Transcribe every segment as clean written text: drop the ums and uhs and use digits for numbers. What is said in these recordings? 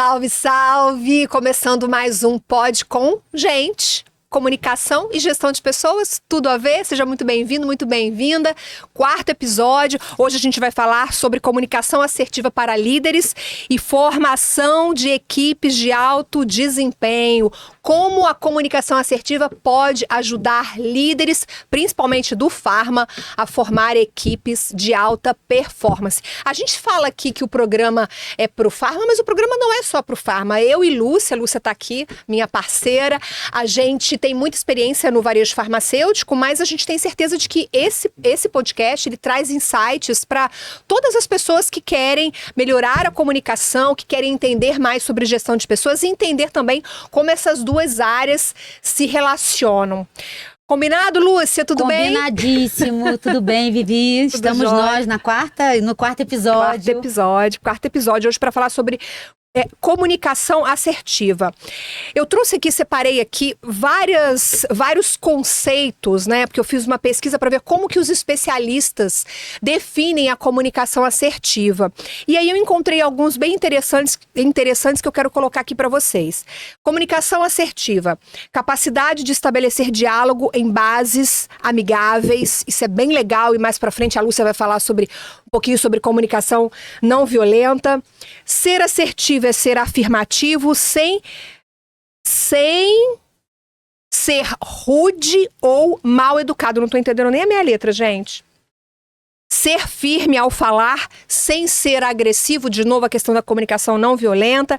Salve, salve! Começando mais um Pod com Gente. Comunicação e gestão de pessoas, tudo a ver. Seja muito bem-vindo, muito bem-vinda. 4º episódio. Hoje a gente vai falar sobre comunicação assertiva para líderes e formação de equipes de alto desempenho. Como a comunicação assertiva pode ajudar líderes, principalmente do Pharma, a formar equipes de alta performance. A gente fala aqui que o programa é para o Pharma, mas o programa não é só para o Pharma. Eu e Lúcia está aqui, minha parceira, a gente tem muita experiência no varejo farmacêutico, mas a gente tem certeza de que esse podcast ele traz insights para todas as pessoas que querem melhorar a comunicação, que querem entender mais sobre gestão de pessoas e entender também como essas duas áreas se relacionam. Combinado, Lúcia? Tudo bem? Combinadíssimo, tudo bem, Vivi? Estamos nós no quarto episódio. Quarto episódio, hoje para falar sobre comunicação assertiva. Eu trouxe aqui, separei aqui vários conceitos, né? Porque eu fiz uma pesquisa para ver como que os especialistas definem a comunicação assertiva. E aí eu encontrei alguns bem interessantes que eu quero colocar aqui para vocês. Comunicação assertiva, capacidade de estabelecer diálogo em bases amigáveis. Isso é bem legal e mais para frente a Lúcia vai falar um pouquinho sobre comunicação não violenta. Ser assertivo é ser afirmativo sem ser rude ou mal educado. Não estou entendendo nem a minha letra, gente. Ser firme ao falar, sem ser agressivo, de novo a questão da comunicação não violenta.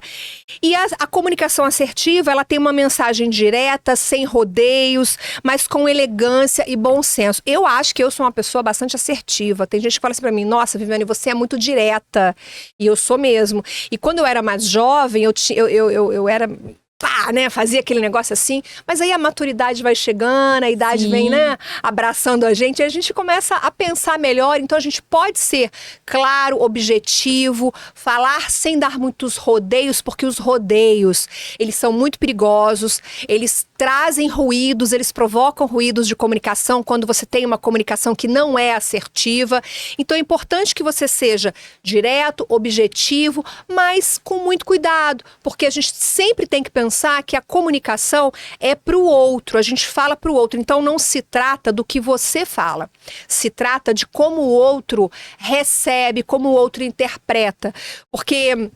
E a comunicação assertiva, ela tem uma mensagem direta, sem rodeios, mas com elegância e bom senso. Eu acho que eu sou uma pessoa bastante assertiva. Tem gente que fala assim pra mim, nossa, Viviane, você é muito direta. E eu sou mesmo. E quando eu era mais jovem, eu era... fazia aquele negócio assim, mas aí a maturidade vai chegando, a idade vem, abraçando a gente, e a gente começa a pensar melhor, então a gente pode ser claro, objetivo, falar sem dar muitos rodeios, porque os rodeios, eles são muito perigosos, eles trazem ruídos, eles provocam ruídos de comunicação quando você tem uma comunicação que não é assertiva, então é importante que você seja direto, objetivo, mas com muito cuidado, porque a gente sempre tem que pensar que a comunicação é para o outro, a gente fala para o outro, então não se trata do que você fala, se trata de como o outro recebe, como o outro interpreta, porque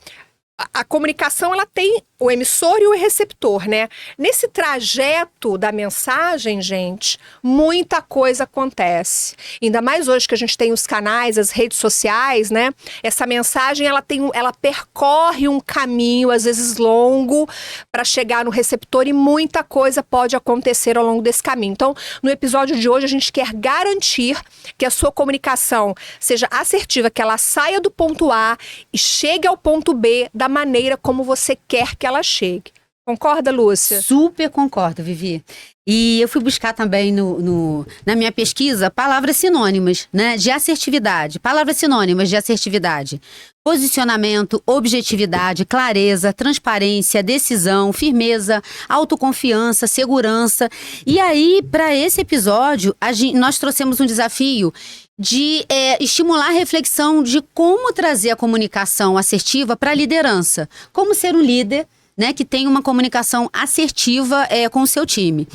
a comunicação ela tem o emissor e o receptor, né? Nesse trajeto da mensagem, gente, muita coisa acontece. Ainda mais hoje que a gente tem os canais, as redes sociais, né? Essa mensagem, ela percorre um caminho, às vezes longo, para chegar no receptor e muita coisa pode acontecer ao longo desse caminho. Então, no episódio de hoje, a gente quer garantir que a sua comunicação seja assertiva, que ela saia do ponto A e chegue ao ponto B da maneira como você quer que ela chegue. Concorda, Lúcia? Super concordo, Vivi. E eu fui buscar também na minha pesquisa palavras sinônimas, né, de assertividade. Palavras sinônimas de assertividade. Posicionamento, objetividade, clareza, transparência, decisão, firmeza, autoconfiança, segurança. E aí, para esse episódio, nós trouxemos um desafio de estimular a reflexão de como trazer a comunicação assertiva para a liderança. Como ser um líder, né, que tem uma comunicação assertiva com o seu time.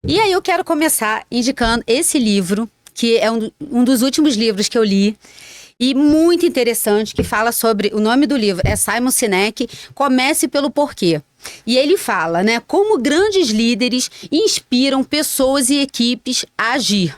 E aí eu quero começar indicando esse livro, que é um dos últimos livros que eu li, e muito interessante, que fala sobre... O nome do livro é Simon Sinek, Comece pelo Porquê. E ele fala, né, como grandes líderes inspiram pessoas e equipes a agir.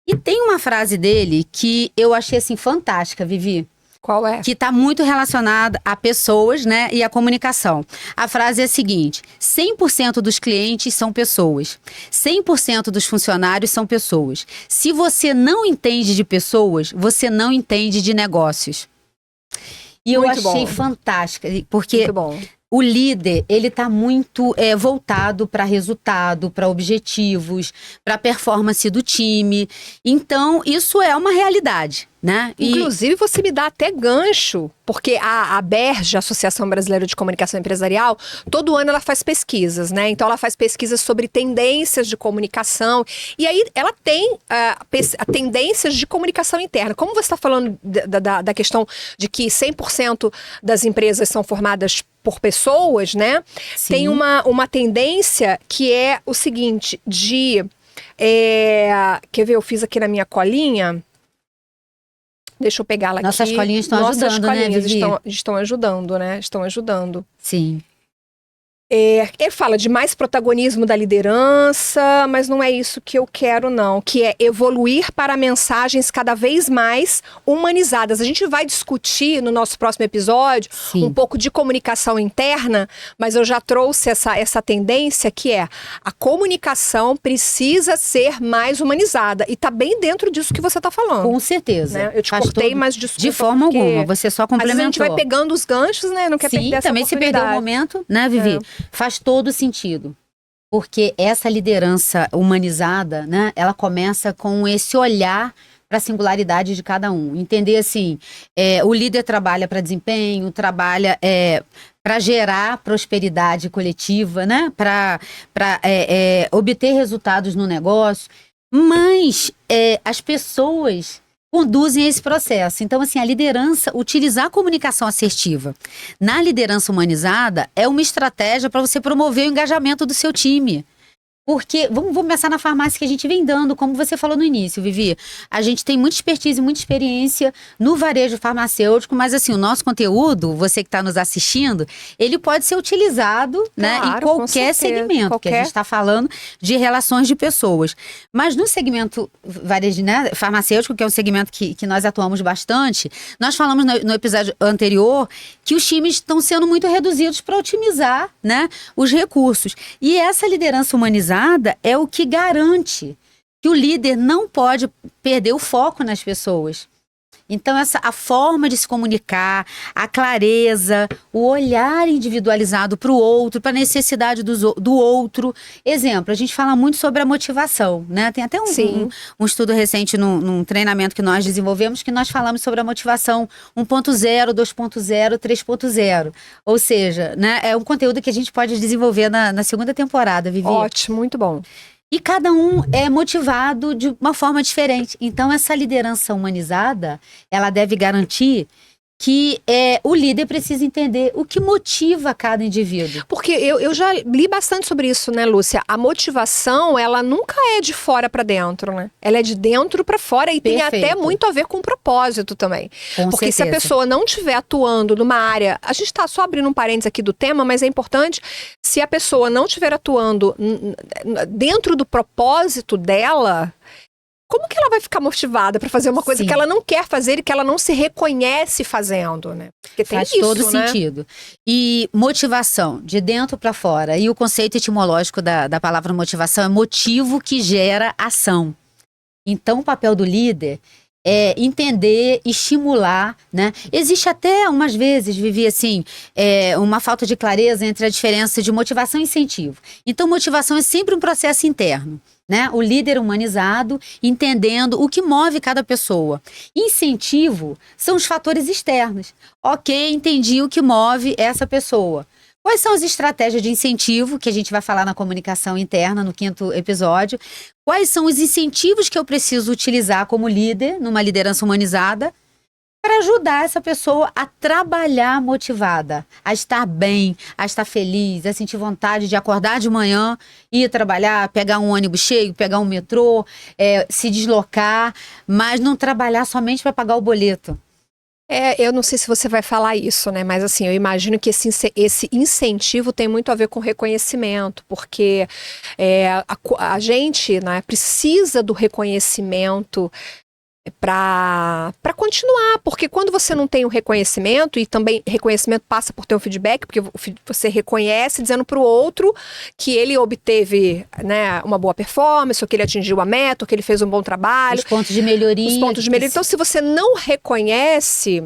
E tem uma frase dele que eu achei assim fantástica, Vivi. Qual é? Que está muito relacionada a pessoas, né, e a comunicação. A frase é a seguinte: 100% dos clientes são pessoas. 100% dos funcionários são pessoas. Se você não entende de pessoas, você não entende de negócios. E eu achei fantástica, porque... Muito bom. O líder, ele tá muito voltado para resultado, para objetivos, para performance do time. Então, isso é uma realidade, né? Inclusive, você me dá até gancho, porque a ABERJ, Associação Brasileira de Comunicação Empresarial, todo ano ela faz pesquisas, né? Então, ela faz pesquisas sobre tendências de comunicação. E aí, ela tem tendências de comunicação interna. Como você está falando da questão de que 100% das empresas são formadas por pessoas, né? Sim. Tem uma tendência que é o seguinte, quer ver, eu fiz aqui na minha colinha. Deixa eu pegar ela Nossas aqui. colinhas estão ajudando, né, Vivi? Estão ajudando, né? Estão ajudando. Sim. Ele fala de mais protagonismo da liderança, mas não é isso que eu quero, não. Que é evoluir para mensagens cada vez mais humanizadas. A gente vai discutir no nosso próximo episódio um pouco de comunicação interna, mas eu já trouxe essa tendência que é a comunicação precisa ser mais humanizada. E tá bem dentro disso que você tá falando. Com certeza. Né? Eu te cortei, mas desculpa. De forma alguma, você só complementou. Às vezes a gente vai pegando os ganchos, né? Não quer perder essa também se perdeu o momento, né, Vivi? Faz todo sentido. Porque essa liderança humanizada, né, ela começa com esse olhar para a singularidade de cada um. Entender assim, o líder trabalha para desempenho, trabalha para gerar prosperidade coletiva, né, para obter resultados no negócio, mas as pessoas conduzem esse processo. Então, assim, a liderança, utilizar a comunicação assertiva na liderança humanizada é uma estratégia para você promover o engajamento do seu time. Porque, vamos começar na farmácia que a gente vem dando, como você falou no início, Vivi. A gente tem muita expertise, muita experiência no varejo farmacêutico, mas assim, o nosso conteúdo, você que está nos assistindo, ele pode ser utilizado, né, em qualquer segmento, que a gente está falando de relações de pessoas. Mas no segmento varejo, né, farmacêutico, que é um segmento que nós atuamos bastante, nós falamos no episódio anterior que os times estão sendo muito reduzidos para otimizar, né, os recursos. E essa liderança humanizada é o que garante que o líder não pode perder o foco nas pessoas. Então, a forma de se comunicar, a clareza, o olhar individualizado para o outro, para a necessidade do outro. Exemplo, a gente fala muito sobre a motivação, né? Tem até um estudo recente num treinamento que nós desenvolvemos, que nós falamos sobre a motivação 1.0, 2.0, 3.0. Ou seja, né, é um conteúdo que a gente pode desenvolver na segunda temporada, Vivi. Ótimo, muito bom. E cada um é motivado de uma forma diferente. Então, essa liderança humanizada, ela deve garantir que o líder precisa entender o que motiva cada indivíduo. Porque eu já li bastante sobre isso, né, Lúcia? A motivação, ela nunca é de fora para dentro, né? Ela é de dentro para fora e tem até muito a ver com o propósito também. Porque se a pessoa não estiver atuando numa área... A gente está só abrindo um parênteses aqui do tema, mas é importante. Se a pessoa não estiver atuando dentro do propósito dela... Como que ela vai ficar motivada para fazer uma coisa que ela não quer fazer e que ela não se reconhece fazendo, né? Porque tem Faz isso, todo né? sentido. E motivação, de dentro para fora. E o conceito etimológico da palavra motivação é motivo que gera ação. Então, o papel do líder é entender, estimular, né? Existe até, umas vezes, Vivi, assim, uma falta de clareza entre a diferença de motivação e incentivo. Então, motivação é sempre um processo interno, né? O líder humanizado, entendendo o que move cada pessoa. Incentivo são os fatores externos. Ok, entendi o que move essa pessoa. Quais são as estratégias de incentivo, que a gente vai falar na comunicação interna, no 5º episódio? Quais são os incentivos que eu preciso utilizar como líder, numa liderança humanizada, para ajudar essa pessoa a trabalhar motivada, a estar bem, a estar feliz, a sentir vontade de acordar de manhã, ir trabalhar, pegar um ônibus cheio, pegar um metrô, se deslocar, mas não trabalhar somente para pagar o boleto. Eu não sei se você vai falar isso, né? Mas assim, eu imagino que esse incentivo tem muito a ver com reconhecimento, porque a gente, né, precisa do reconhecimento para continuar, porque quando você não tem o reconhecimento, e também reconhecimento passa por ter um feedback, porque você reconhece dizendo para o outro que ele obteve, né, uma boa performance, ou que ele atingiu a meta, ou que ele fez um bom trabalho. Os pontos de melhoria. Os pontos de melhoria. Então, se você não reconhece,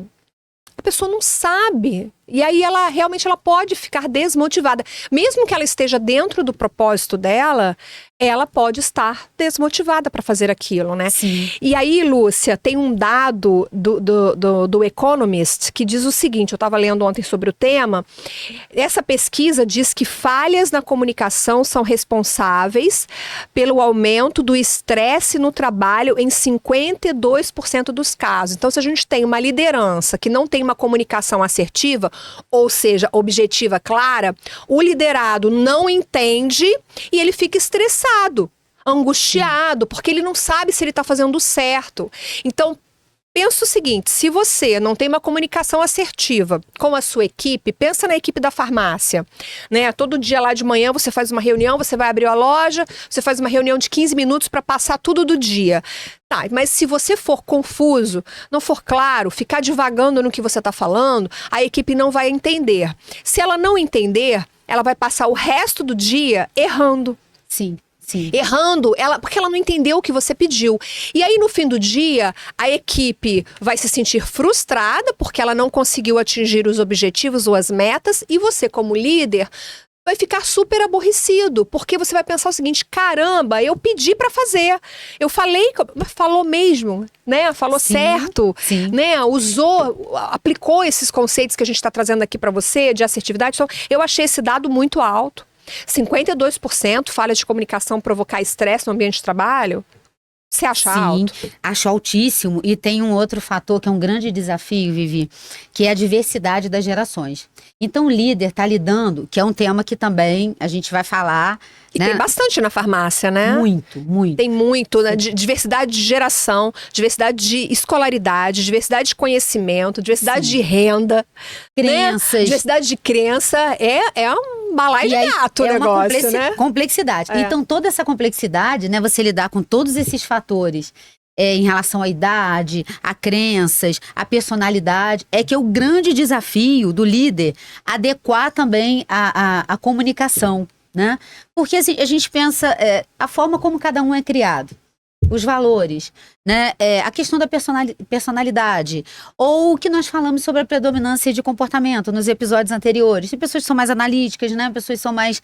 a pessoa não sabe. E aí ela realmente pode ficar desmotivada. Mesmo que ela esteja dentro do propósito dela, ela pode estar desmotivada para fazer aquilo, né? Sim. E aí, Lúcia, tem um dado do Economist que diz o seguinte, eu estava lendo ontem sobre o tema, essa pesquisa diz que falhas na comunicação são responsáveis pelo aumento do estresse no trabalho em 52% dos casos. Então, se a gente tem uma liderança que não tem uma comunicação assertiva, ou seja, objetiva, clara, o liderado não entende e ele fica estressado, angustiado, porque ele não sabe se ele está fazendo certo. Então, pensa o seguinte, se você não tem uma comunicação assertiva com a sua equipe, pensa na equipe da farmácia, né? Todo dia lá de manhã você faz uma reunião, você vai abrir a loja, você faz uma reunião de 15 minutos para passar tudo do dia. Tá, mas se você for confuso, não for claro, ficar divagando no que você está falando, a equipe não vai entender. Se ela não entender, ela vai passar o resto do dia errando. Sim. Sim. Errando, porque ela não entendeu o que você pediu. E aí, no fim do dia, a equipe vai se sentir frustrada porque ela não conseguiu atingir os objetivos ou as metas, e você, como líder, vai ficar super aborrecido, porque você vai pensar o seguinte: caramba, eu pedi pra fazer, eu falei, falou mesmo, né? Falou Sim, certo, sim. né? Aplicou esses conceitos que a gente está trazendo aqui pra você de assertividade. Então, eu achei esse dado muito alto. 52% falha de comunicação provocar estresse no ambiente de trabalho. Você acha alto? Sim, acho altíssimo. E tem um outro fator que é um grande desafio, Vivi, que é a diversidade das gerações. Então, o líder está lidando, que é um tema que também a gente vai falar. E né? tem bastante na farmácia, né? Muito, muito. Tem muito, né? Diversidade de geração, diversidade de escolaridade, diversidade de conhecimento, diversidade Sim. de renda. Crenças. Né? Diversidade de crença. É um balaio de gato o negócio, né? Complexidade. É. Então, toda essa complexidade, né? Você lidar com todos esses fatores em relação à idade, a crenças, a personalidade, é que é o grande desafio do líder adequar também a comunicação, né? Porque assim, a gente pensa a forma como cada um é criado, os valores, né? A questão da personalidade, ou o que nós falamos sobre a predominância de comportamento nos episódios anteriores. Tem pessoas que são mais analíticas, né? Pessoas que são mais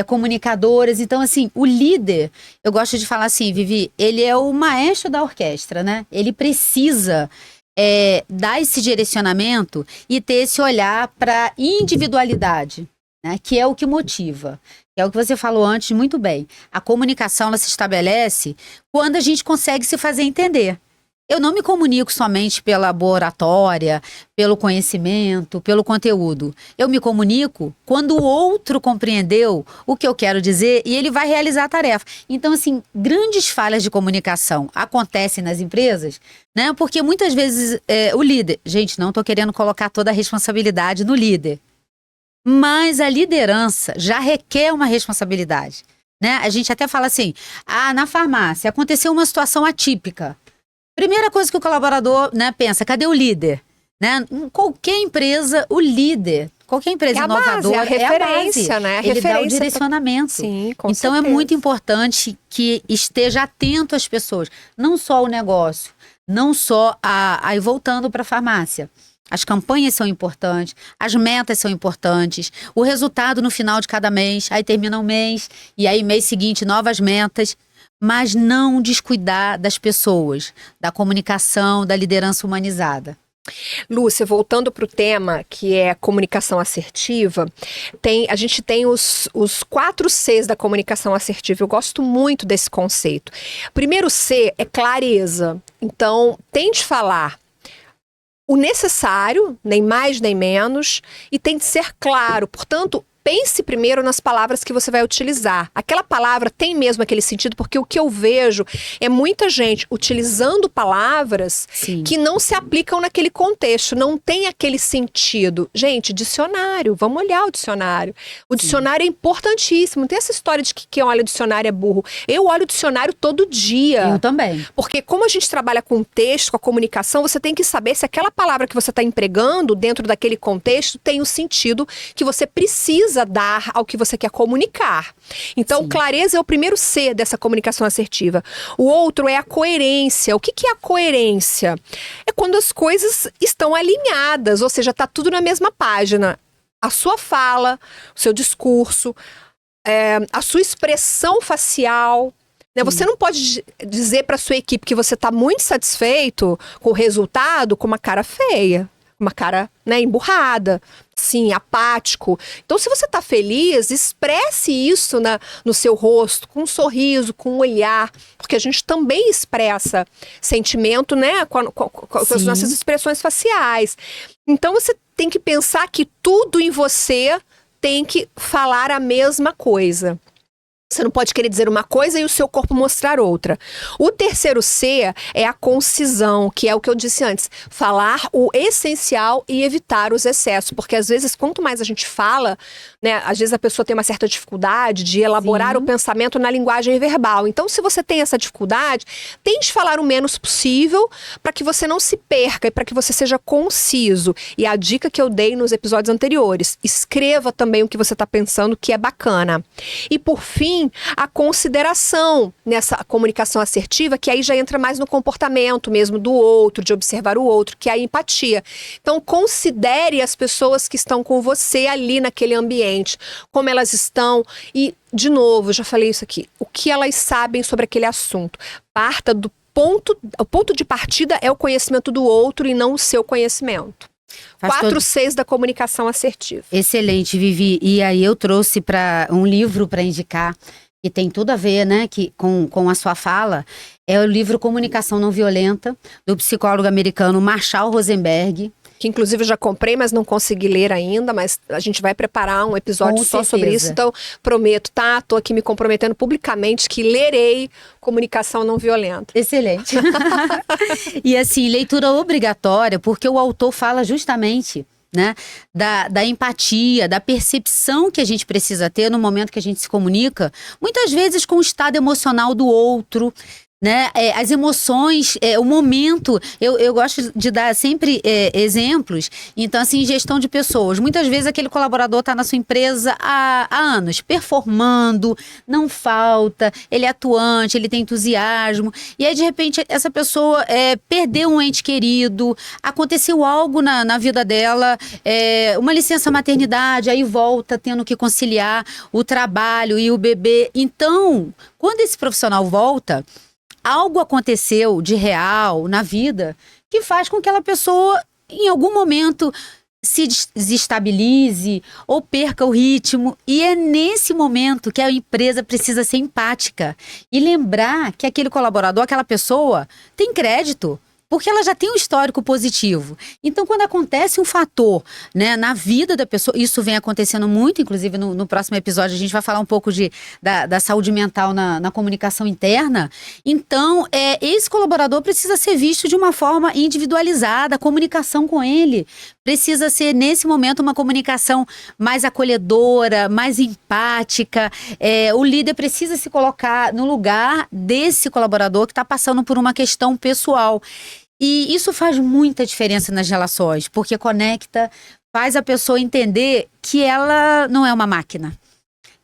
comunicadoras. Então, assim, o líder, eu gosto de falar assim, Vivi, ele é o maestro da orquestra, né? Ele precisa dar esse direcionamento e ter esse olhar para individualidade, né? Que é o que motiva. É o que você falou antes muito bem. A comunicação, ela se estabelece quando a gente consegue se fazer entender. Eu não me comunico somente pela boa oratória, pelo conhecimento, pelo conteúdo. Eu me comunico quando o outro compreendeu o que eu quero dizer e ele vai realizar a tarefa. Então, assim, grandes falhas de comunicação acontecem nas empresas, né? Porque muitas vezes o líder... Gente, não estou querendo colocar toda a responsabilidade no líder. Mas a liderança já requer uma responsabilidade, né? A gente até fala assim, na farmácia aconteceu uma situação atípica. Primeira coisa que o colaborador, né, pensa, cadê o líder? Né? Em qualquer empresa, o líder, qualquer empresa inovadora, a referência, né? A Ele referência dá o direcionamento. Sim, com então certeza. é muito importante que esteja atento às pessoas, não só o negócio, não só aí voltando para a farmácia. As campanhas são importantes, as metas são importantes, o resultado no final de cada mês, aí termina o mês, e aí mês seguinte novas metas, mas não descuidar das pessoas, da comunicação, da liderança humanizada. Lúcia, voltando para o tema que é comunicação assertiva, a gente tem os 4 Cs da comunicação assertiva. Eu gosto muito desse conceito. O primeiro C é clareza. Então, tente falar o necessário, nem mais nem menos, e tem de ser claro. Portanto, pense primeiro nas palavras que você vai utilizar. Aquela palavra tem mesmo aquele sentido, porque o que eu vejo é muita gente utilizando palavras Sim. que não se aplicam naquele contexto, não tem aquele sentido. Gente, dicionário, vamos olhar o dicionário. O dicionário é importantíssimo. Não tem essa história de que quem olha o dicionário é burro. Eu olho o dicionário todo dia. Eu também. Porque como a gente trabalha com texto, com a comunicação, você tem que saber se aquela palavra que você está empregando dentro daquele contexto tem o sentido que você precisa dar ao que você quer comunicar. Então, Sim. clareza é o primeiro C dessa comunicação assertiva. O outro é a coerência. O que é a coerência? É quando as coisas estão alinhadas, ou seja, está tudo na mesma página. A sua fala, o seu discurso, a sua expressão facial. Né? Você não pode dizer para sua equipe que você está muito satisfeito com o resultado com uma cara feia, uma cara, né, emburrada, sim, apático. Então, se você está feliz, expresse isso no seu rosto, com um sorriso, com um olhar, porque a gente também expressa sentimento, né, com as nossas expressões faciais. Então, você tem que pensar que tudo em você tem que falar a mesma coisa. Você não pode querer dizer uma coisa e o seu corpo mostrar outra. O terceiro C é a concisão, que é o que eu disse antes. Falar o essencial e evitar os excessos. Porque às vezes, quanto mais a gente fala, né, às vezes a pessoa tem uma certa dificuldade de elaborar o pensamento na linguagem verbal. Então, se você tem essa dificuldade, tente falar o menos possível para que você não se perca e para que você seja conciso. E a dica que eu dei nos episódios anteriores, escreva também o que você está pensando, que é bacana. E por fim, a consideração nessa comunicação assertiva, que aí já entra mais no comportamento mesmo do outro, de observar o outro, que é a empatia. Então, considere as pessoas que estão com você ali naquele ambiente, como elas estão e, de novo, já falei isso aqui, o que elas sabem sobre aquele assunto. Parta do o ponto de partida é o conhecimento do outro e não o seu conhecimento. 4 Cs da comunicação assertiva. Excelente, Vivi. E aí eu trouxe um livro para indicar, que tem tudo a ver, né, com a sua fala. É o livro Comunicação Não Violenta, do psicólogo americano Marshall Rosenberg. Que inclusive eu já comprei, mas não consegui ler ainda, mas a gente vai preparar um episódio só sobre isso, então prometo, tá? Tô aqui me comprometendo publicamente que lerei Comunicação Não Violenta. Excelente. E assim, leitura obrigatória, porque o autor fala justamente, né, da empatia, da percepção que a gente precisa ter no momento que a gente se comunica, muitas vezes com o estado emocional do outro, né? As emoções, o momento, eu gosto de dar sempre exemplos. Então, assim, gestão de pessoas. Muitas vezes aquele colaborador está na sua empresa há anos, performando, não falta, ele é atuante, ele tem entusiasmo. E aí, de repente, essa pessoa perdeu um ente querido, aconteceu algo na vida dela, uma licença maternidade, aí volta tendo que conciliar o trabalho e o bebê. Então, quando esse profissional volta, algo aconteceu de real na vida que faz com que aquela pessoa, em algum momento, se desestabilize ou perca o ritmo. E é nesse momento que a empresa precisa ser empática e lembrar que aquele colaborador, aquela pessoa, tem crédito, porque ela já tem um histórico positivo. Então, quando acontece um fator, né, na vida da pessoa, isso vem acontecendo muito, inclusive no próximo episódio a gente vai falar um pouco da saúde mental na comunicação interna. Então, esse colaborador precisa ser visto de uma forma individualizada, a comunicação com ele precisa ser, nesse momento, uma comunicação mais acolhedora, mais empática. O líder precisa se colocar no lugar desse colaborador que está passando por uma questão pessoal. E isso faz muita diferença nas relações, porque conecta, faz a pessoa entender que ela não é uma máquina,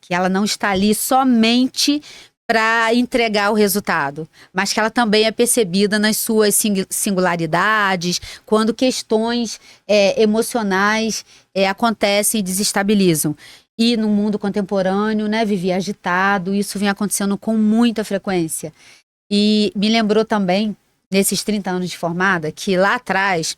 que ela não está ali somente para entregar o resultado, mas que ela também é percebida nas suas singularidades, quando questões emocionais acontecem e desestabilizam. E no mundo contemporâneo, né, Vivi, agitado, isso vem acontecendo com muita frequência. E me lembrou também, nesses 30 anos de formada, que lá atrás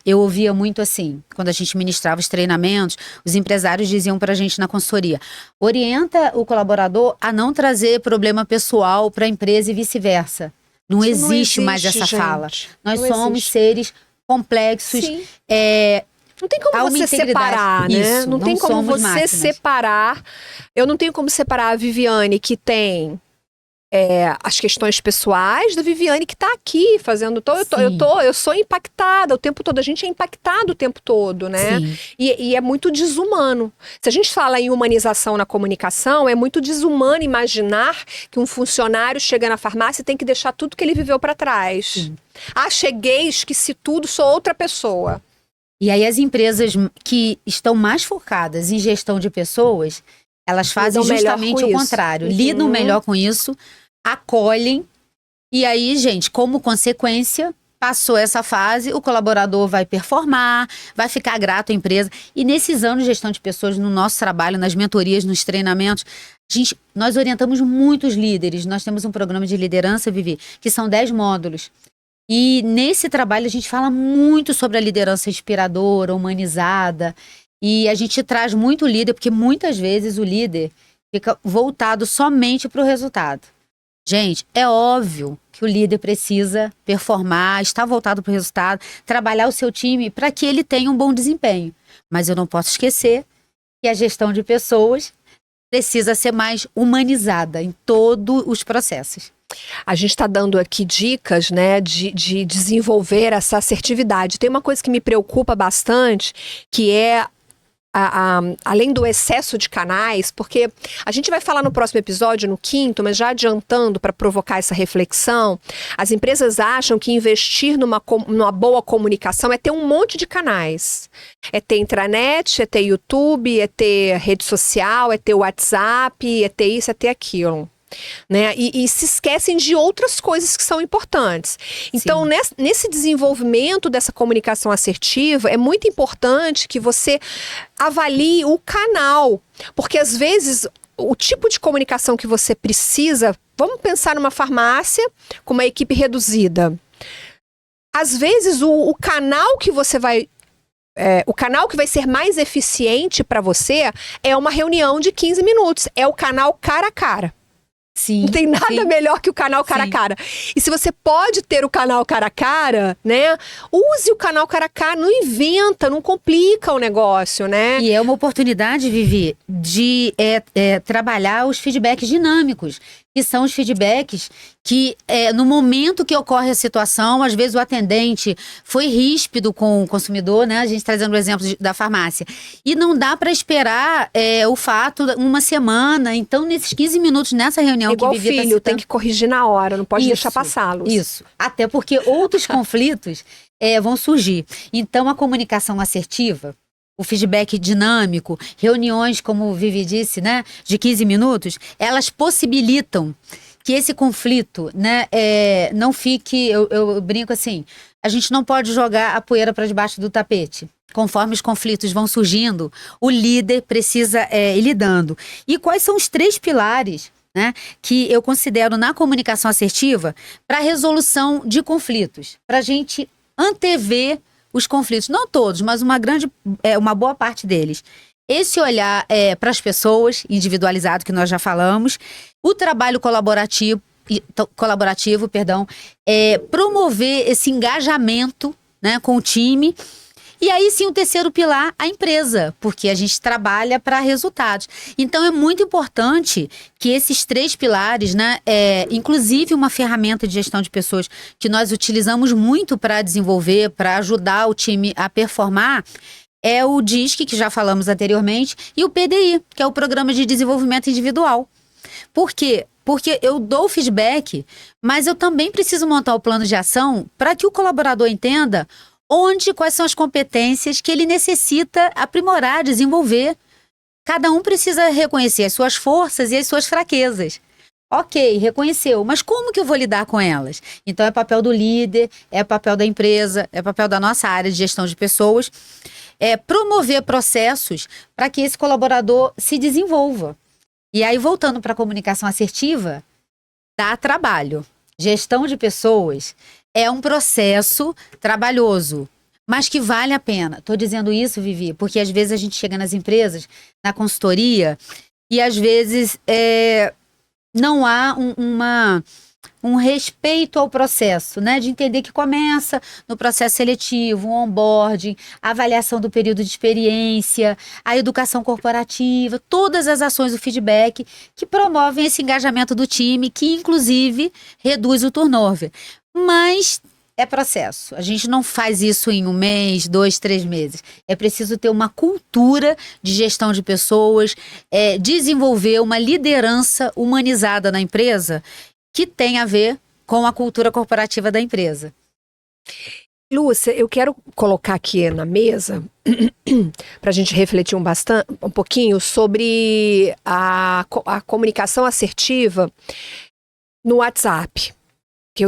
eu ouvia muito assim, quando a gente ministrava os treinamentos, os empresários diziam pra gente na consultoria: orienta o colaborador a não trazer problema pessoal para a empresa e vice-versa. Não existe mais essa fala. Nós somos seres complexos. Não tem como você separar, né? Isso, não tem como você máquinas. separar. Eu não tenho como separar a Viviane, que tem as questões pessoais, da Viviane que tá aqui fazendo eu sou impactada o tempo todo, a gente é impactado o tempo todo, né? E é muito desumano. Se a gente fala em humanização na comunicação, é muito desumano imaginar que um funcionário chega na farmácia e tem que deixar tudo que ele viveu para trás. Sim. Cheguei, esqueci tudo, sou outra pessoa. E aí as empresas que estão mais focadas em gestão de pessoas, elas fazem justamente o contrário. Lidam melhor com isso, acolhem, e aí, gente, como consequência, passou essa fase, o colaborador vai performar, vai ficar grato à empresa. E nesses anos de gestão de pessoas, no nosso trabalho, nas mentorias, nos treinamentos, nós orientamos muitos líderes. Nós temos um programa de liderança, Vivi, que são 10 módulos. E nesse trabalho a gente fala muito sobre a liderança inspiradora, humanizada. E a gente traz muito líder, porque muitas vezes o líder fica voltado somente para o resultado. Gente, é óbvio que o líder precisa performar, estar voltado para o resultado, trabalhar o seu time para que ele tenha um bom desempenho. Mas eu não posso esquecer que a gestão de pessoas precisa ser mais humanizada em todos os processos. A gente está dando aqui dicas, né, de desenvolver essa assertividade. Tem uma coisa que me preocupa bastante, que é além do excesso de canais, porque a gente vai falar no próximo episódio, no 5º, mas já adiantando para provocar essa reflexão, as empresas acham que investir numa boa comunicação é ter um monte de canais. É ter intranet, é ter YouTube, é ter rede social, é ter WhatsApp, é ter isso, é ter aquilo. Né? E se esquecem de outras coisas que são importantes. Então, nesse desenvolvimento dessa comunicação assertiva, é muito importante que você avalie o canal, porque às vezes o tipo de comunicação que você precisa, vamos pensar numa farmácia com uma equipe reduzida. Às vezes o canal que você vai o canal que vai ser mais eficiente para você é uma reunião de 15 minutos, é o canal cara a cara. Sim, não tem nada melhor que o canal cara a cara. E se você pode ter o canal cara a cara, né? Use o canal cara a cara, não inventa, não complica o negócio, né? E é uma oportunidade, Vivi, de trabalhar os feedbacks dinâmicos, que são os feedbacks que no momento que ocorre a situação, às vezes o atendente foi ríspido com o consumidor, né? A gente trazendo o exemplo da farmácia. E não dá para esperar o fato uma semana. Então, nesses 15 minutos, nessa reunião igual que Vivi filho, tem que corrigir na hora, não pode deixar passá-los. Isso. Até porque outros conflitos vão surgir. Então, a comunicação assertiva, o feedback dinâmico, reuniões, como o Vivi disse, né, de 15 minutos, elas possibilitam que esse conflito, né, não fique, eu brinco assim, a gente não pode jogar a poeira para debaixo do tapete. Conforme os conflitos vão surgindo, o líder precisa ir lidando. E quais são os 3 pilares, né, que eu considero na comunicação assertiva para a resolução de conflitos? Para a gente antever os conflitos, não todos, mas uma boa parte deles. Esse olhar para as pessoas, individualizado, que nós já falamos, o trabalho colaborativo, promover esse engajamento, né, com o time. E aí sim, o terceiro pilar, a empresa, porque a gente trabalha para resultados. Então é muito importante que esses 3 pilares, né, inclusive uma ferramenta de gestão de pessoas que nós utilizamos muito para desenvolver, para ajudar o time a performar, é o DISC, que já falamos anteriormente, e o PDI, que é o Programa de Desenvolvimento Individual. Por quê? Porque eu dou feedback, mas eu também preciso montar o plano de ação para que o colaborador entenda quais são as competências que ele necessita aprimorar, desenvolver. Cada um precisa reconhecer as suas forças e as suas fraquezas. Ok, reconheceu, mas como que eu vou lidar com elas? Então é papel do líder, é papel da empresa, é papel da nossa área de gestão de pessoas, promover processos para que esse colaborador se desenvolva. E aí, voltando para a comunicação assertiva, dá trabalho. Gestão de pessoas é um processo trabalhoso, mas que vale a pena. Estou dizendo isso, Vivi, porque às vezes a gente chega nas empresas, na consultoria, e às vezes não há um respeito ao processo, né? De entender que começa no processo seletivo, o onboarding, a avaliação do período de experiência, a educação corporativa, todas as ações do feedback que promovem esse engajamento do time, que inclusive reduz o turnover. Mas é processo. A gente não faz isso em 1 mês, 2, 3 meses. É preciso ter uma cultura de gestão de pessoas, desenvolver uma liderança humanizada na empresa que tem a ver com a cultura corporativa da empresa. Lúcia, eu quero colocar aqui na mesa para a gente refletir um pouquinho sobre a comunicação assertiva no WhatsApp. Que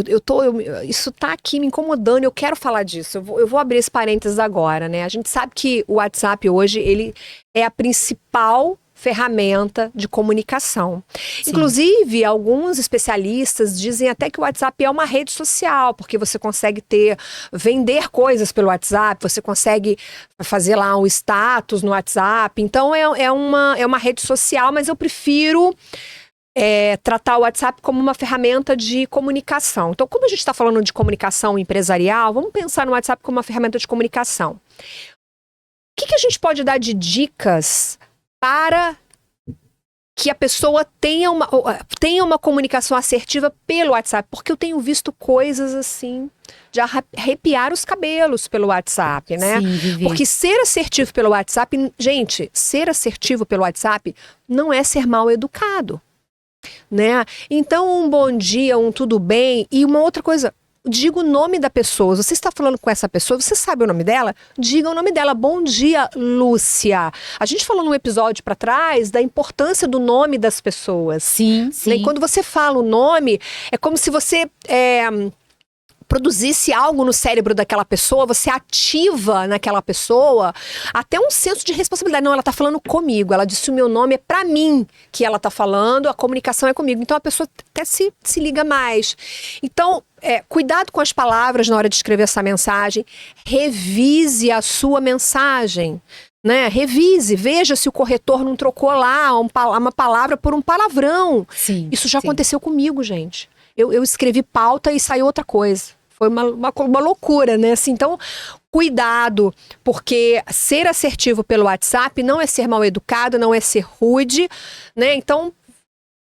isso tá aqui me incomodando, eu quero falar disso. Eu vou abrir esse parênteses agora, né? A gente sabe que o WhatsApp hoje, ele é a principal ferramenta de comunicação. Sim. Inclusive, alguns especialistas dizem até que o WhatsApp é uma rede social, porque você consegue vender coisas pelo WhatsApp, você consegue fazer lá um status no WhatsApp. Então, é uma rede social, mas eu prefiro tratar o WhatsApp como uma ferramenta de comunicação. Então, como a gente está falando de comunicação empresarial, vamos pensar no WhatsApp como uma ferramenta de comunicação. O que a gente pode dar de dicas para que a pessoa tenha uma comunicação assertiva pelo WhatsApp? Porque eu tenho visto coisas assim, de arrepiar os cabelos pelo WhatsApp, né? Sim, Vivi. Porque ser assertivo pelo WhatsApp, gente, ser assertivo pelo WhatsApp não é ser mal educado, né? Então, um bom dia, um tudo bem, e uma outra coisa, diga o nome da pessoa. Você está falando com essa pessoa, você sabe o nome dela? Diga o nome dela. Bom dia, Lúcia. A gente falou num episódio para trás da importância do nome das pessoas. Sim, Né? sim. E quando você fala o nome, é como se você produzisse algo no cérebro daquela pessoa, você ativa naquela pessoa até um senso de responsabilidade. Não, ela tá falando comigo, ela disse o meu nome, é pra mim que ela tá falando, a comunicação é comigo. Então a pessoa até se liga mais. Então, cuidado com as palavras na hora de escrever essa mensagem, revise a sua mensagem. Né? Revise, veja se o corretor não trocou lá uma palavra por um palavrão. Sim, Isso já sim. aconteceu comigo, gente. Eu escrevi pauta e saiu outra coisa. Foi uma loucura, né? Assim, então, cuidado, porque ser assertivo pelo WhatsApp não é ser mal educado, não é ser rude, né? Então,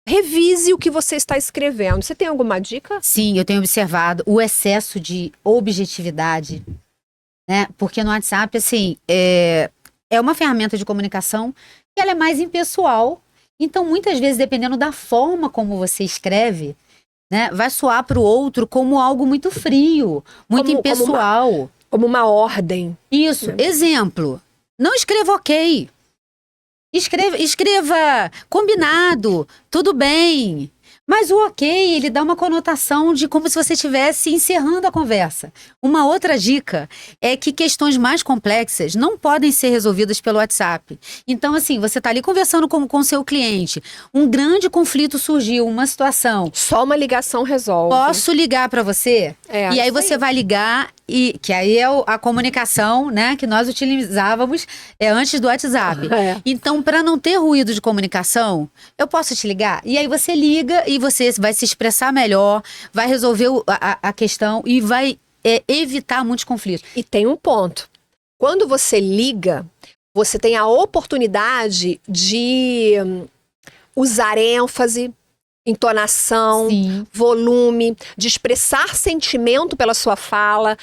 revise o que você está escrevendo. Você tem alguma dica? Sim, eu tenho observado o excesso de objetividade, né? Porque no WhatsApp, assim, é uma ferramenta de comunicação que ela é mais impessoal. Então, muitas vezes, dependendo da forma como você escreve, né, vai soar para o outro como algo muito frio, muito impessoal. Como uma ordem. Isso. Exemplo. Não escreva ok. Escreva combinado, tudo bem. Mas o ok, ele dá uma conotação de como se você estivesse encerrando a conversa. Uma outra dica é que questões mais complexas não podem ser resolvidas pelo WhatsApp. Então, assim, você está ali conversando com seu cliente, um grande conflito surgiu, uma situação. Só uma ligação resolve. Posso ligar para você? E aí você vai ligar, que aí é a comunicação, né, que nós utilizávamos antes do WhatsApp. Então, para não ter ruído de comunicação, eu posso te ligar? E aí você liga e você vai se expressar melhor, vai resolver a questão e vai evitar muitos conflitos. E tem um ponto. Quando você liga, você tem a oportunidade de usar ênfase, entonação, Sim. volume, de expressar sentimento pela sua fala.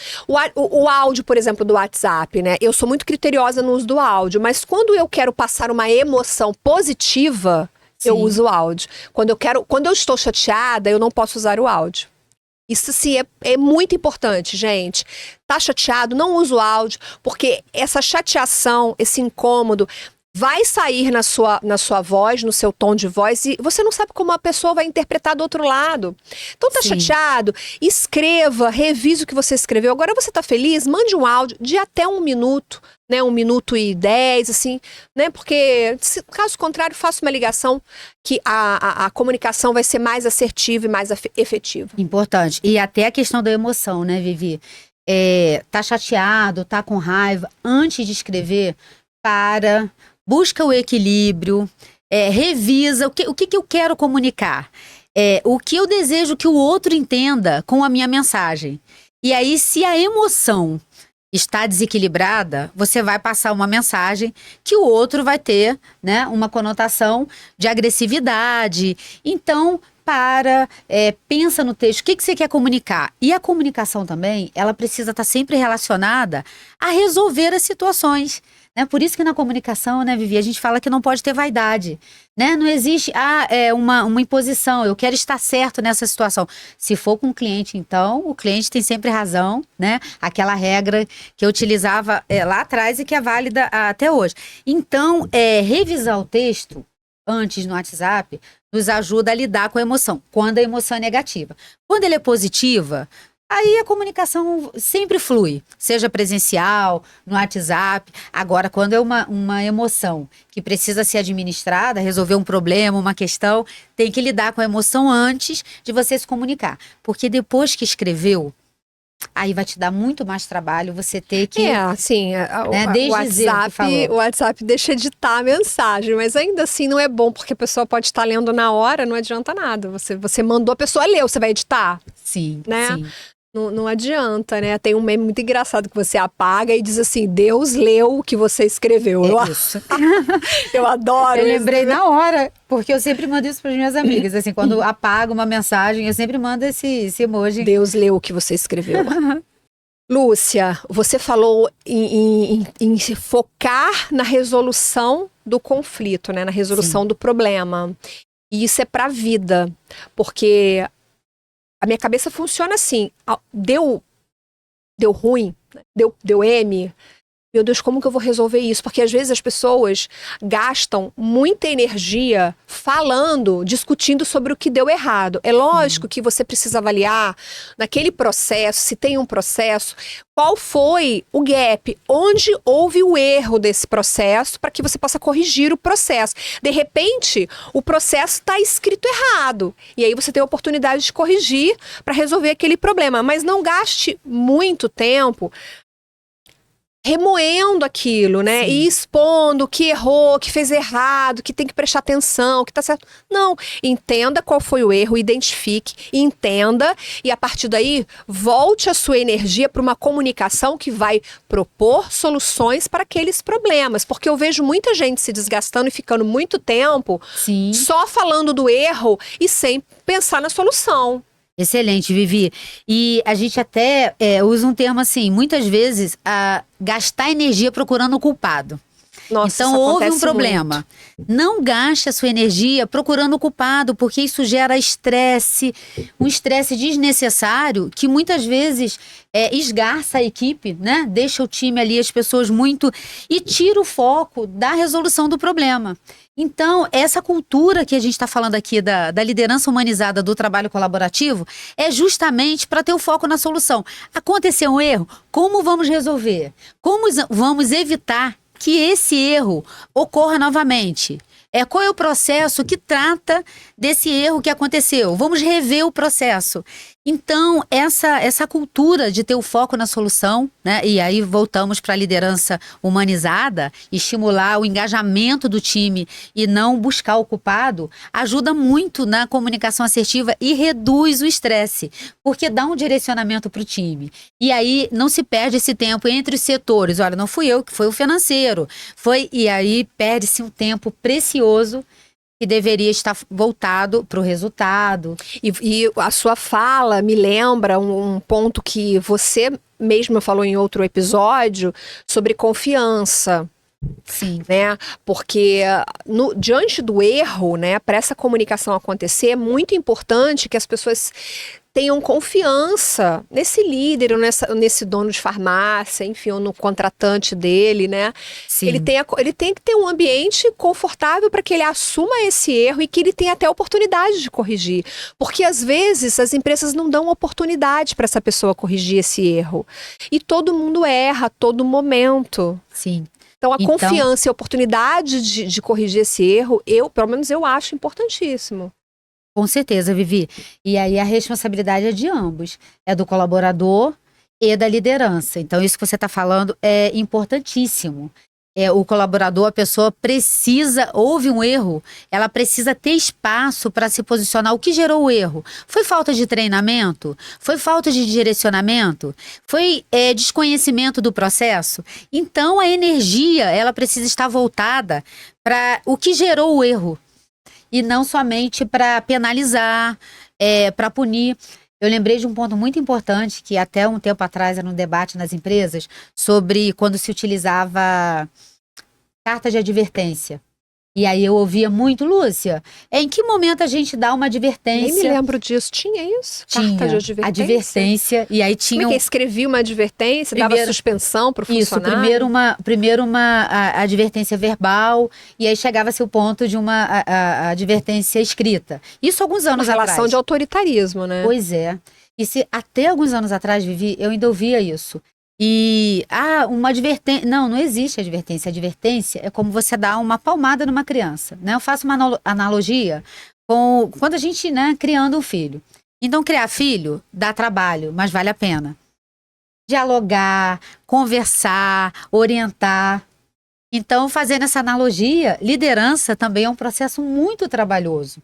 O áudio, por exemplo, do WhatsApp, né? Eu sou muito criteriosa no uso do áudio, mas quando eu quero passar uma emoção positiva, eu uso o áudio. Quando eu estou chateada, eu não posso usar o áudio. Isso, assim, é muito importante, gente. Tá chateado, não usa o áudio, porque essa chateação, esse incômodo, vai sair na sua voz, no seu tom de voz, e você não sabe como a pessoa vai interpretar do outro lado. Então tá chateado, escreva, revise o que você escreveu. Agora você tá feliz, mande um áudio de até 1 minuto, né? 1 minuto e 10, assim, né? Porque, caso contrário, faça uma ligação que a comunicação vai ser mais assertiva e mais efetiva. Importante. E até a questão da emoção, né, Vivi? Tá chateado, tá com raiva, antes de escrever, busca o equilíbrio, revisa o que eu quero comunicar, o que eu desejo que o outro entenda com a minha mensagem. E aí, se a emoção está desequilibrada, você vai passar uma mensagem que o outro vai ter, né, uma conotação de agressividade. Então, pensa no texto, o que você quer comunicar? E a comunicação também, ela precisa estar sempre relacionada a resolver as situações. Né? Por isso que na comunicação, né, Vivi, a gente fala que não pode ter vaidade. Né? Não existe uma imposição, eu quero estar certo nessa situação. Se for com o cliente, então, o cliente tem sempre razão, né? Aquela regra que eu utilizava lá atrás e que é válida até hoje. Então, revisar o texto antes no WhatsApp nos ajuda a lidar com a emoção, quando a emoção é negativa. Quando ela é positiva, aí a comunicação sempre flui, seja presencial, no WhatsApp. Agora, quando é uma emoção que precisa ser administrada, resolver um problema, uma questão, tem que lidar com a emoção antes de você se comunicar. Porque depois que escreveu, aí vai te dar muito mais trabalho você ter que... assim, né, desde o WhatsApp deixa editar a mensagem, mas ainda assim não é bom, porque a pessoa pode estar lendo na hora, não adianta nada. Você mandou a pessoa ler, você vai editar? Sim, né? sim. Não adianta, né? Tem um meme muito engraçado que você apaga e diz assim, Deus leu o que você escreveu. Isso. Eu adoro Eu isso. lembrei na hora, porque eu sempre mando isso para as minhas amigas. Assim, quando apago uma mensagem, eu sempre mando esse emoji. Deus leu o que você escreveu. Lúcia, você falou em se focar na resolução do conflito, né? Na resolução do problema. E isso é pra vida, porque a minha cabeça funciona assim, deu ruim, deu M, meu Deus, como que eu vou resolver isso? Porque às vezes as pessoas gastam muita energia falando, discutindo sobre o que deu errado. É lógico que você precisa avaliar naquele processo, se tem um processo, qual foi o gap, onde houve o erro desse processo para que você possa corrigir o processo. De repente, o processo está escrito errado. E aí você tem a oportunidade de corrigir para resolver aquele problema. Mas não gaste muito tempo remoendo aquilo, né? Sim. E expondo que errou, que fez errado, que tem que prestar atenção, que tá certo. Não, entenda qual foi o erro, identifique, entenda e a partir daí volte a sua energia para uma comunicação que vai propor soluções para aqueles problemas, porque eu vejo muita gente se desgastando e ficando muito tempo só falando do erro e sem pensar na solução. Excelente, Vivi. E a gente até usa um termo assim, muitas vezes, gastar energia procurando o culpado. Nossa, então houve um problema. Muito. Não gaste a sua energia procurando o culpado, porque isso gera estresse, um estresse desnecessário que muitas vezes esgarça a equipe, né? Deixa o time ali, as pessoas muito... e tira o foco da resolução do problema. Então, essa cultura que a gente está falando aqui da liderança humanizada do trabalho colaborativo é justamente para ter o foco na solução. Aconteceu um erro? Como vamos resolver? Como vamos evitar que esse erro ocorra novamente? Qual é o processo que trata desse erro que aconteceu? Vamos rever o processo. Então, essa cultura de ter o foco na solução, né? E aí voltamos para a liderança humanizada, estimular o engajamento do time e não buscar o culpado, ajuda muito na comunicação assertiva e reduz o estresse, porque dá um direcionamento para o time. E aí não se perde esse tempo entre os setores. Olha, não fui eu, que foi o financeiro. E aí perde-se um tempo precioso que deveria estar voltado para o resultado. E a sua fala me lembra um ponto que você mesma falou em outro episódio sobre confiança. Sim. Né? Porque diante do erro, né, para essa comunicação acontecer, é muito importante que as pessoas tenham confiança nesse líder, ou nesse dono de farmácia, enfim, ou no contratante dele, né? Sim. Ele tem que ter um ambiente confortável para que ele assuma esse erro e que ele tenha até oportunidade de corrigir. Porque, às vezes, as empresas não dão oportunidade para essa pessoa corrigir esse erro. E todo mundo erra a todo momento. Sim. Então, a confiança e a oportunidade de corrigir esse erro, pelo menos eu acho importantíssimo. Com certeza, Vivi. E aí a responsabilidade é de ambos. É do colaborador e da liderança. Então, isso que você está falando é importantíssimo. O colaborador, a pessoa houve um erro, ela precisa ter espaço para se posicionar. O que gerou o erro? Foi falta de treinamento? Foi falta de direcionamento? Foi desconhecimento do processo? Então, a energia, ela precisa estar voltada para o que gerou o erro. E não somente para penalizar, para punir. Eu lembrei de um ponto muito importante que até um tempo atrás era um debate nas empresas sobre quando se utilizava carta de advertência. E aí eu ouvia muito, Lúcia, em que momento a gente dá uma advertência? Nem me lembro disso. Tinha isso? Tinha. Carta de advertência. E aí tinha... Como é que escrevia uma advertência, dava suspensão para o funcionário? Isso, primeiro uma advertência verbal, e aí chegava-se o ponto de uma advertência escrita. Isso alguns anos atrás. Uma relação de autoritarismo, né? Pois é. E até alguns anos atrás, Vivi, eu ainda ouvia isso. E, uma advertência... Não existe advertência. Advertência é como você dá uma palmada numa criança, né? Eu faço uma analogia com quando a gente, né, criando um filho. Então, criar filho dá trabalho, mas vale a pena. dialogar, conversar, orientar. Então, fazendo essa analogia, liderança também é um processo muito trabalhoso.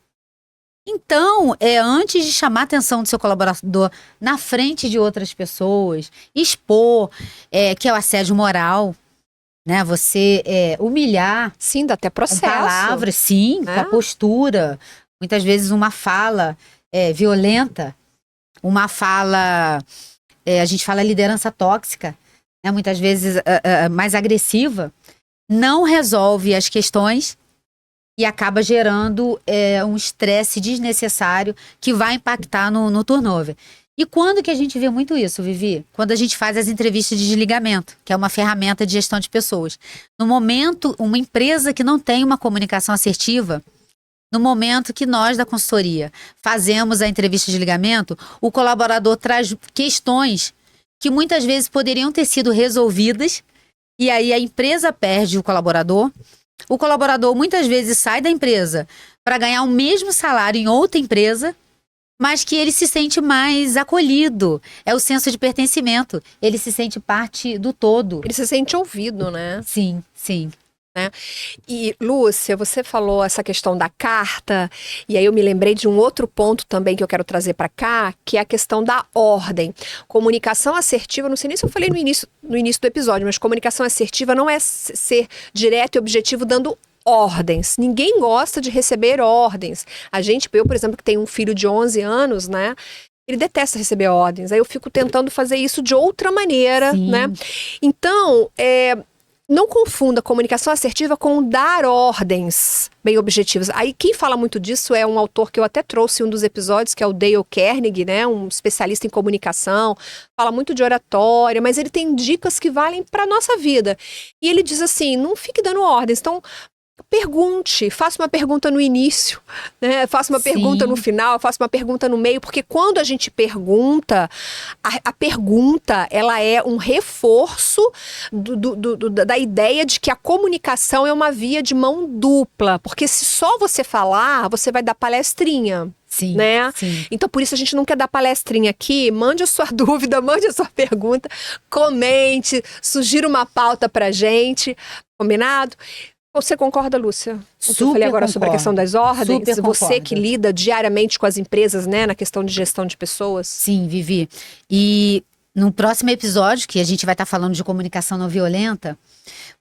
Então, antes de chamar a atenção do seu colaborador na frente de outras pessoas, expor, que é o assédio moral, né? Você humilhar. Sim, dá até processo. Com palavras, sim, com a postura. Muitas vezes uma fala violenta, uma fala, a gente fala liderança tóxica, né? Muitas vezes mais agressiva, não resolve as questões e acaba gerando um estresse desnecessário que vai impactar no turnover. E quando que a gente vê muito isso, Vivi? Quando a gente faz as entrevistas de desligamento, que é uma ferramenta de gestão de pessoas. No momento, uma empresa que não tem uma comunicação assertiva, no momento que nós da consultoria fazemos a entrevista de desligamento, o colaborador traz questões que muitas vezes poderiam ter sido resolvidas e aí a empresa perde o colaborador. O colaborador muitas vezes sai da empresa para ganhar o mesmo salário em outra empresa, mas que ele se sente mais acolhido. É o senso de pertencimento. Ele se sente parte do todo. Ele se sente ouvido, né? Sim, sim. Né? E, Lúcia, você falou essa questão da carta, e aí eu me lembrei de um outro ponto também que eu quero trazer para cá, que é a questão da ordem. Comunicação assertiva, não sei nem se eu falei no início do episódio, mas comunicação assertiva não é ser direto e objetivo dando ordens. Ninguém gosta de receber ordens. Eu, por exemplo, que tenho um filho de 11 anos, né? Ele detesta receber ordens. Aí eu fico tentando fazer isso de outra maneira, Sim. né? Então, não confunda comunicação assertiva com dar ordens bem objetivas. Aí quem fala muito disso é um autor que eu até trouxe em um dos episódios, que é o Dale Carnegie, né? Um especialista em comunicação. Fala muito de oratória, mas ele tem dicas que valem para nossa vida. E ele diz assim, não fique dando ordens. Então, pergunte, faça uma pergunta no início, né? Faça uma pergunta no final, faça uma pergunta no meio, porque quando a gente pergunta, a pergunta, ela é um reforço da ideia de que a comunicação é uma via de mão dupla, porque se só você falar, você vai dar palestrinha. Sim, né? Sim. Então, por isso a gente não quer dar palestrinha aqui. Mande a sua dúvida, mande a sua pergunta, comente, sugira uma pauta pra gente, combinado? Você concorda, Lúcia? O que eu falei agora sobre a questão das ordens? Super Você concordo. que lida diariamente com as empresas, né, na questão de gestão de pessoas. Sim, Vivi. E no próximo episódio, que a gente vai estar falando de comunicação não violenta,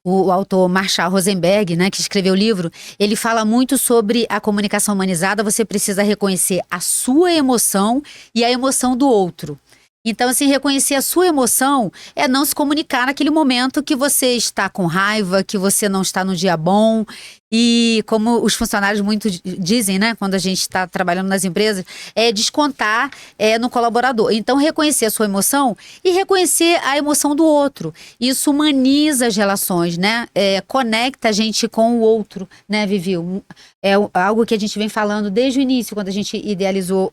o autor Marshall Rosenberg, né, que escreveu o livro, ele fala muito sobre a comunicação humanizada. Você precisa reconhecer a sua emoção e a emoção do outro. Então, assim, reconhecer a sua emoção é não se comunicar naquele momento que você está com raiva, que você não está no dia bom. E como os funcionários muito dizem, né, quando a gente está trabalhando nas empresas, é descontar no colaborador. Então, reconhecer a sua emoção e reconhecer a emoção do outro. Isso humaniza as relações, né? Conecta a gente com o outro, né, Vivi? É algo que a gente vem falando desde o início, quando a gente idealizou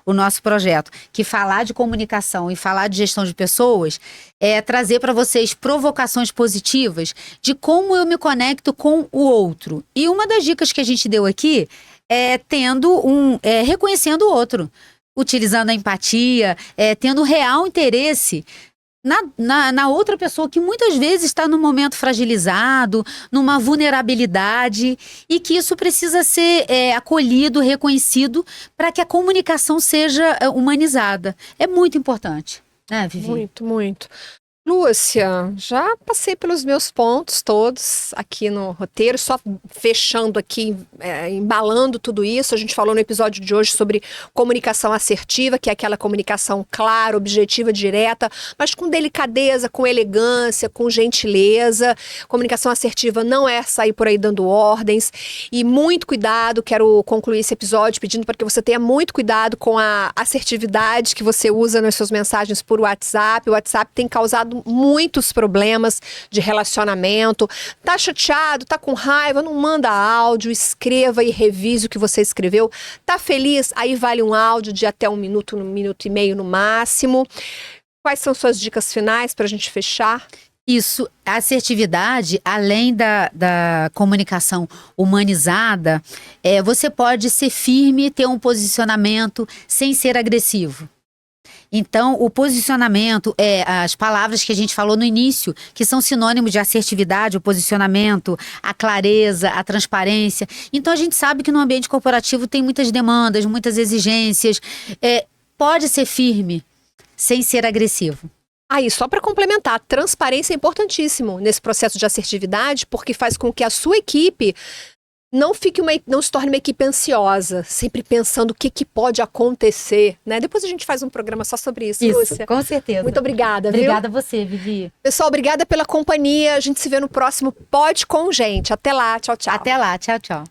o nosso projeto, que falar de comunicação e falar de gestão de pessoas é trazer para vocês provocações positivas de como eu me conecto com o outro. E uma das dicas que a gente deu aqui é reconhecendo o outro, utilizando a empatia, tendo real interesse na outra pessoa que muitas vezes está num momento fragilizado, numa vulnerabilidade, e que isso precisa ser acolhido, reconhecido, para que a comunicação seja humanizada. É muito importante, né, Vivi? Muito, muito. Lúcia, já passei pelos meus pontos todos aqui no roteiro, só fechando aqui, embalando tudo isso. A gente falou no episódio de hoje sobre comunicação assertiva, que é aquela comunicação clara, objetiva, direta, mas com delicadeza, com elegância, com gentileza. Comunicação assertiva não é sair por aí dando ordens. E muito cuidado, quero concluir esse episódio pedindo para que você tenha muito cuidado com a assertividade que você usa nas suas mensagens por WhatsApp. O WhatsApp tem causado muitos problemas de relacionamento. Tá chateado, tá com raiva, não manda áudio, escreva e revise o que você escreveu. Tá feliz? Aí vale um áudio de até 1 minuto, 1 minuto e meio no máximo. Quais são suas dicas finais pra gente fechar? Isso, a assertividade, além da comunicação humanizada, você pode ser firme, ter um posicionamento sem ser agressivo. Então, o posicionamento é as palavras que a gente falou no início, que são sinônimos de assertividade, o posicionamento, a clareza, a transparência. Então, a gente sabe que no ambiente corporativo tem muitas demandas, muitas exigências. Pode ser firme, sem ser agressivo. Aí, só para complementar, transparência é importantíssimo nesse processo de assertividade, porque faz com que a sua equipe não se torne uma equipe ansiosa, sempre pensando o que pode acontecer, né? Depois a gente faz um programa só sobre isso, Lúcia. Com certeza. Muito obrigada, Obrigada a você, Vivi. Pessoal, obrigada pela companhia. A gente se vê no próximo Pode com Gente. Até lá, tchau, tchau. Até lá, tchau, tchau.